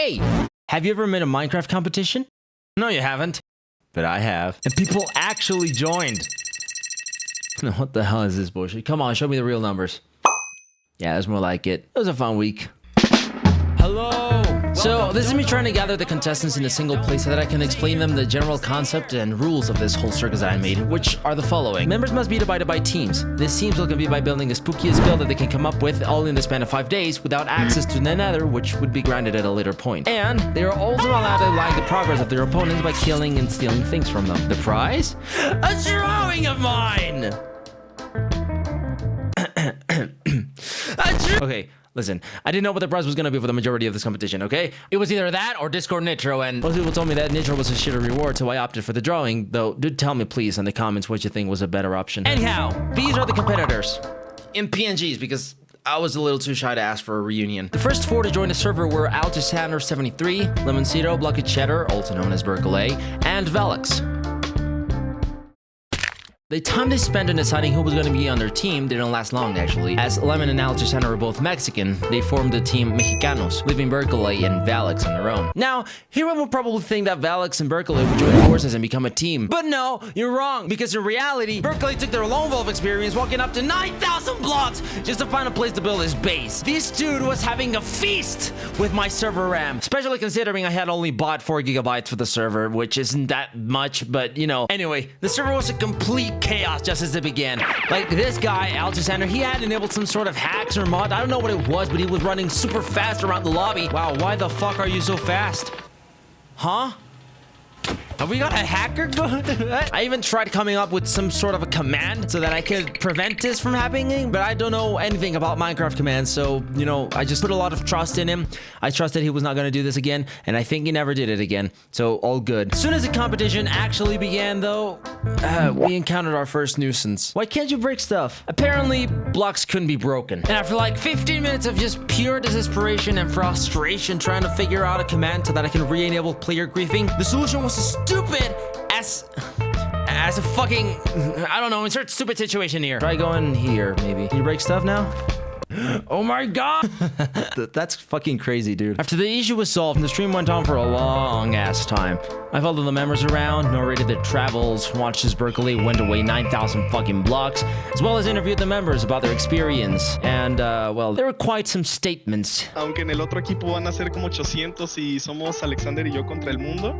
Hey, have you ever made a Minecraft competition? No, you haven't. But I have. And people actually joined. What the hell is this bullshit? Come on, show me the real numbers. Yeah, it was more like it. It was a fun week. Hello! So, this is me trying to gather the contestants in a single place so that I can explain them the general concept and rules of this whole circus that I made, which are the following. Members must be divided by teams. These teams will compete by building the spookiest build that they can come up with, all in the span of 5 days, without access to the Nether, which would be granted at a later point. And they are also allowed to lag the progress of their opponents by killing and stealing things from them. The prize? A drawing of mine! Okay. Listen, I didn't know what the prize was going to be for the majority of this competition, okay? It was either that or Discord Nitro, and most people told me that Nitro was a shitter reward, so I opted for the drawing, though do tell me please in the comments what you think was a better option. Anyhow, these are the competitors. In PNGs, because I was a little too shy to ask for a reunion. The first 4 to join the server were Altisander73, Lemoncito, Blocky Cheddar, also known as Berkeley, and Velix. The time they spent in deciding who was going to be on their team didn't last long, actually. As Lemon and Altisander were both Mexican, they formed the team Mexicanos, leaving Berkeley and Velix on their own. Now, everyone would probably think that Velix and Berkeley would join forces and become a team. But no, you're wrong, because in reality, Berkeley took their lone wolf experience walking up to 9,000 blocks just to find a place to build his base. This dude was having a feast with my server RAM, especially considering I had only bought 4 gigabytes for the server, which isn't that much, but you know. Anyway, the server was a complete chaos just as it began. Like this guy, Altisander, he had enabled some sort of hacks or mod. I don't know what it was, but he was running super fast around the lobby. Wow, why the fuck are you so fast? Huh? Have we got a hacker? I even tried coming up with some sort of a command so that I could prevent this from happening, but I don't know anything about Minecraft commands, so, you know, I just put a lot of trust in him. I trusted he was not going to do this again, and I think he never did it again, so all good. As soon as the competition actually began, though, we encountered our first nuisance. Why can't you break stuff? Apparently, blocks couldn't be broken. And after like 15 minutes of just pure desperation and frustration trying to figure out a command so that I can re-enable player griefing, the solution was as stupid as a fucking, I don't know, insert stupid situation here. Try going here, maybe. Can you break stuff now? Oh my god! That's fucking crazy, dude. After the issue was solved, the stream went on for a long ass time. I followed the members around, narrated their travels, watched as Berkeley went away 9,000 fucking blocks, as well as interviewed the members about their experience. And, well, there were quite some statements. Aunque en el otro equipo van a ser como 800 y somos Alexander y yo contra el mundo,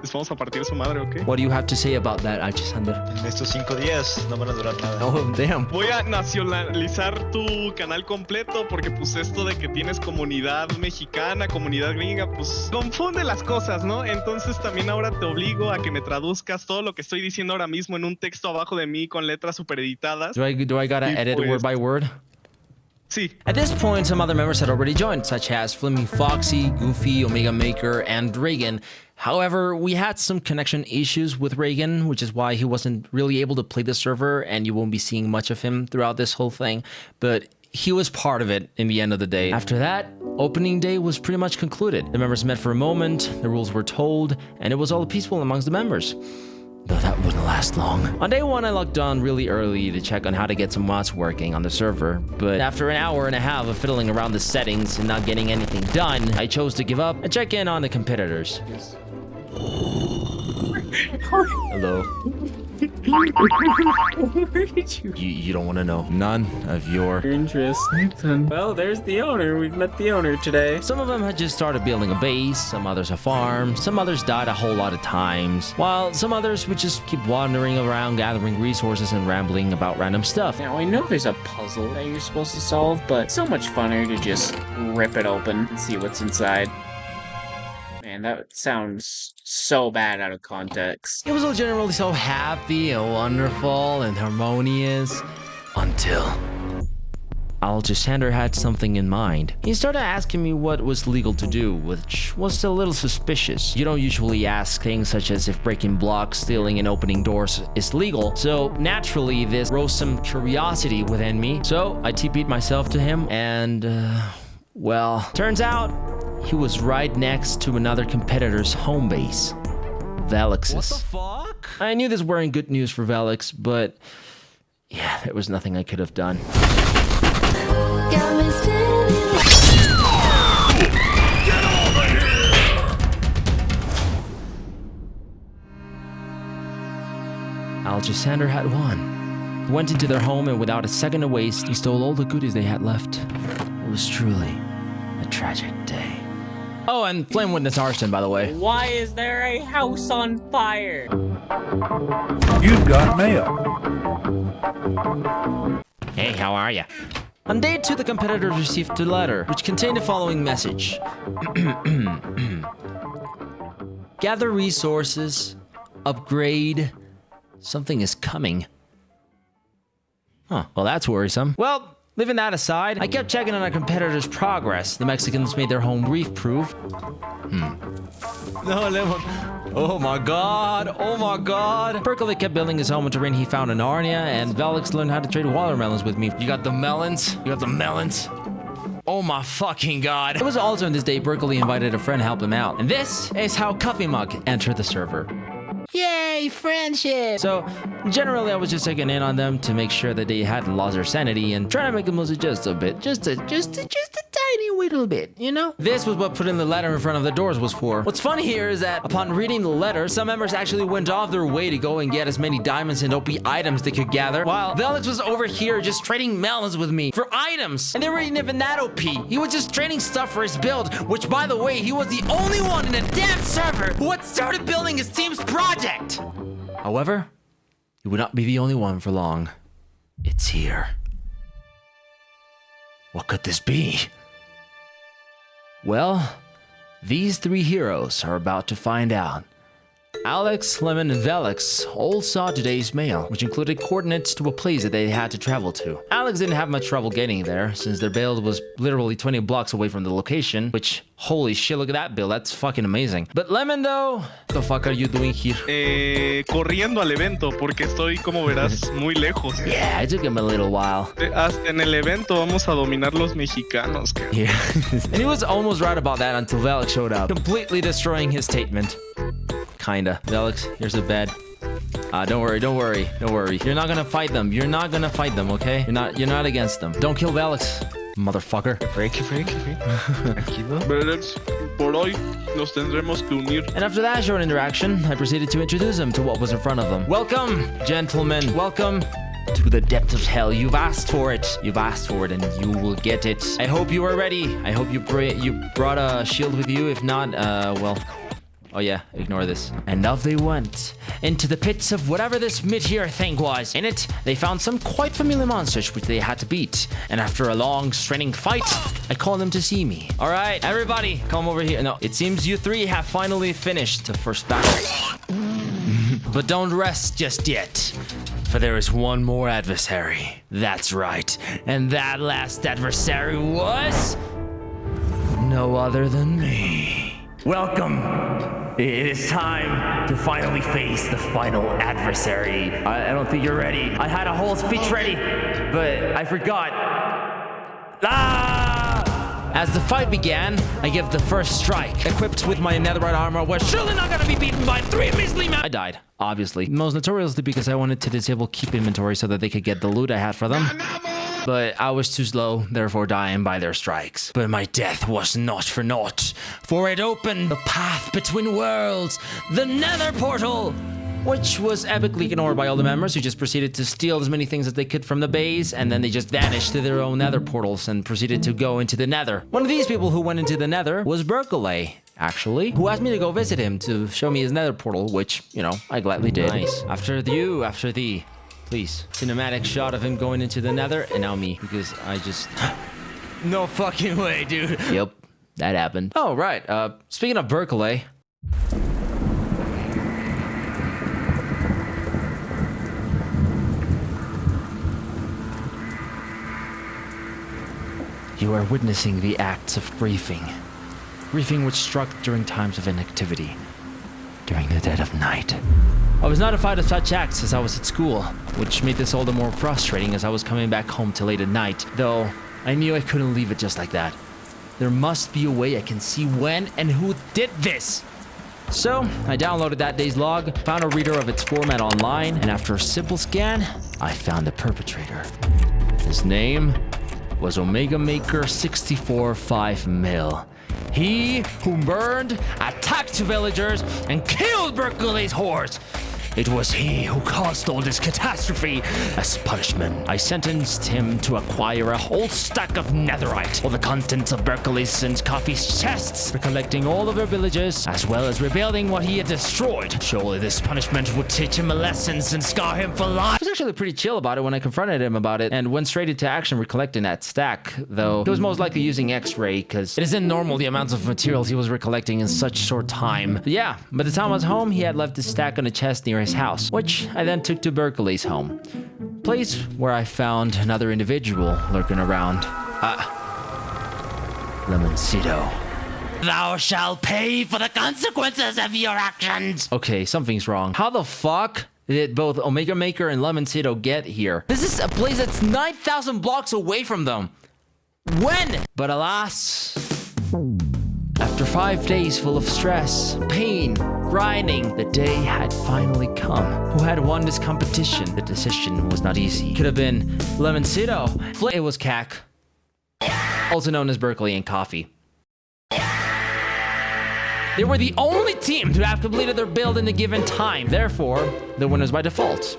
les vamos a partir su madre, ¿ok? What do you have to say about that, Alexander? En estos 5 días no van a durar nada. Oh, damn. Voy a nacionalizar tu canal completo porque pues esto de que tienes comunidad mexicana, comunidad gringa, pues confunde las cosas, ¿no? Entonces también ahora te obligo a que me traduzcas todo lo que estoy diciendo ahora mismo en un texto abajo de mí con letras super editadas. Do I gotta edit pues, word by word? Sí. At this point, some other members had already joined, such as Flimmy Foxy, Goofy, Omega Maker, and Reagan. However, we had some connection issues with Reagan, which is why he wasn't really able to play the server, and you won't be seeing much of him throughout this whole thing. But he was part of it in the end of the day. After that, opening day was pretty much concluded. The members met for a moment, the rules were told, and it was all peaceful amongst the members. Though that wouldn't last long. On day 1, I logged on really early to check on how to get some mods working on the server, but after an hour and a half of fiddling around the settings and not getting anything done, I chose to give up and check in on the competitors. Hello. Where did you? You don't want to know. None of your interest. Well, there's the owner. We've met the owner today. Some of them had just started building a base, some others a farm, some others died a whole lot of times, while some others would just keep wandering around gathering resources and rambling about random stuff. Now, I know there's a puzzle that you're supposed to solve, but it's so much funner to just rip it open and see what's inside. Man, that sounds so bad out of context. It was all generally so happy and wonderful and harmonious until Altisander had something in mind. He started asking me what was legal to do, which was a little suspicious. You don't usually ask things such as if breaking blocks, stealing, and opening doors is legal, so naturally this rose some curiosity within me. So I TP'd myself to him and, well, turns out he was right next to another competitor's home base, Velix's. What the fuck? I knew this weren't good news for Velix, but yeah, there was nothing I could have done. Get over here! Alexander had won. He went into their home and without a second to waste, he stole all the goodies they had left. It was truly a tragic day. Oh, and flame witness arson, by the way. Why is there a house on fire? You've got mail. Hey, how are ya? On day 2, the competitors received a letter, which contained the following message. Gather resources. Upgrade. Something is coming. Huh, well that's worrisome. Well, leaving that aside, I kept checking on our competitors' progress. The Mexicans made their home reef-proof. No, Lemon. Oh my god, oh my god. Berkeley kept building his home until he found an Narnia, and Velix learned how to trade watermelons with me. You got the melons? You got the melons? Oh my fucking god. It was also on this day Berkeley invited a friend to help him out. And this is how Coffee Mug entered the server. Yay, friendship! So, generally I was just checking in on them to make sure that they hadn't lost their sanity and trying to make them lose just a bit. Just a tiny little bit, you know? This was what putting the letter in front of the doors was for. What's funny here is that upon reading the letter, some members actually went off their way to go and get as many diamonds and OP items they could gather, while Velix was over here just trading melons with me for items. And they weren't even that OP. He was just trading stuff for his build, which by the way, he was the only one in the damn server who had started building his team's project. However, he would not be the only one for long. It's here. What could this be? Well, these 3 heroes are about to find out. Alex, Lemon, and Velix all saw today's mail, which included coordinates to a place that they had to travel to. Alex didn't have much trouble getting there, since their build was literally 20 blocks away from the location, which, holy shit, look at that build, that's fucking amazing. But Lemon, though, what the fuck are you doing here? Corriendo al evento, porque estoy, como verás, muy lejos. Yeah, it took him a little while. Hasta en el evento vamos a dominar los mexicanos. Yeah. And he was almost right about that until Velix showed up, completely destroying his statement. Kinda. Velix, here's a bed. Don't worry. You're not gonna fight them. Okay? You're not against them. Don't kill Velix, motherfucker. Frankie. Tranquilo. Velix, por hoy nos tendremos que unir. And after that short interaction, I proceeded to introduce them to what was in front of them. Welcome, gentlemen. Welcome to the depths of hell. You've asked for it. And you will get it. I hope you are ready. I hope you brought a shield with you. If not, well... Oh yeah, ignore this. And off they went, into the pits of whatever this mid-tier thing was. In it, they found some quite familiar monsters which they had to beat. And after a long, straining fight, I called them to see me. Alright, everybody, come over here. No, it seems you 3 have finally finished the first battle. But don't rest just yet, for there is one more adversary. That's right, and that last adversary was... no other than me. Welcome. It is time to finally face the final adversary. I don't think you're ready. I had a whole speech ready, but I forgot. As the fight began, I gave the first strike. Equipped with my netherite armor, was surely not gonna be beaten by 3 measly men. I died, obviously. Most notoriously because I wanted to disable keep inventory so that they could get the loot I had for them. But I was too slow, therefore dying by their strikes. But my death was not for naught, for it opened the path between worlds, the Nether portal, which was epically ignored by all the members who just proceeded to steal as many things as they could from the base, and then they just vanished to their own Nether portals and proceeded to go into the Nether. One of these people who went into the Nether was Berkeley, actually, who asked me to go visit him to show me his Nether portal, which, you know, I gladly did. Nice. After thee. Please. Cinematic shot of him going into the Nether, and now me, because I just... no fucking way, dude. Yep, that happened. Oh, right. Speaking of Berkeley... you are witnessing the acts of griefing. Griefing which struck during times of inactivity. During the dead of night. I was notified of such acts as I was at school, which made this all the more frustrating as I was coming back home till late at night, though I knew I couldn't leave it just like that. There must be a way I can see when and who did this. So, I downloaded that day's log, found a reader of its format online, and after a simple scan, I found the perpetrator. His name was Omega Maker 645 Mil. He who burned, attacked villagers, and killed Berkeley's horse. It was he who caused all this catastrophe. As punishment, I sentenced him to acquire a whole stack of netherite, all the contents of Berkeley's and Coffee's chests, recollecting all of their villages, as well as rebuilding what he had destroyed. Surely this punishment would teach him a lesson and scar him for life. He was actually pretty chill about it when I confronted him about it, and went straight into action recollecting that stack, though he was most likely using X-ray, because it isn't normal the amounts of materials he was recollecting in such short time. But yeah, by the time I was home, he had left his stack on a chest near his house, which I then took to Berkeley's home. Place where I found another individual lurking around. Lemoncito. Thou shalt pay for the consequences of your actions. Okay, something's wrong. How the fuck did both Omega Maker and Lemoncito get here? This is a place that's 9,000 blocks away from them. When? But alas, after 5 days full of stress, pain, grinding, the day had finally come. Who had won this competition? The decision was not easy. Could have been Lemoncito. It was Cac, also known as Berkeley and Coffee. They were the only team to have completed their build in a given time. Therefore, the winners by default.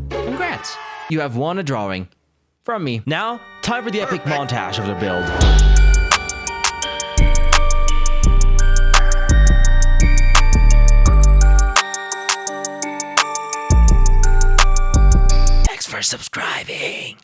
Congrats. You have won a drawing from me. Now, time for the epic montage of their build. Thanks for subscribing.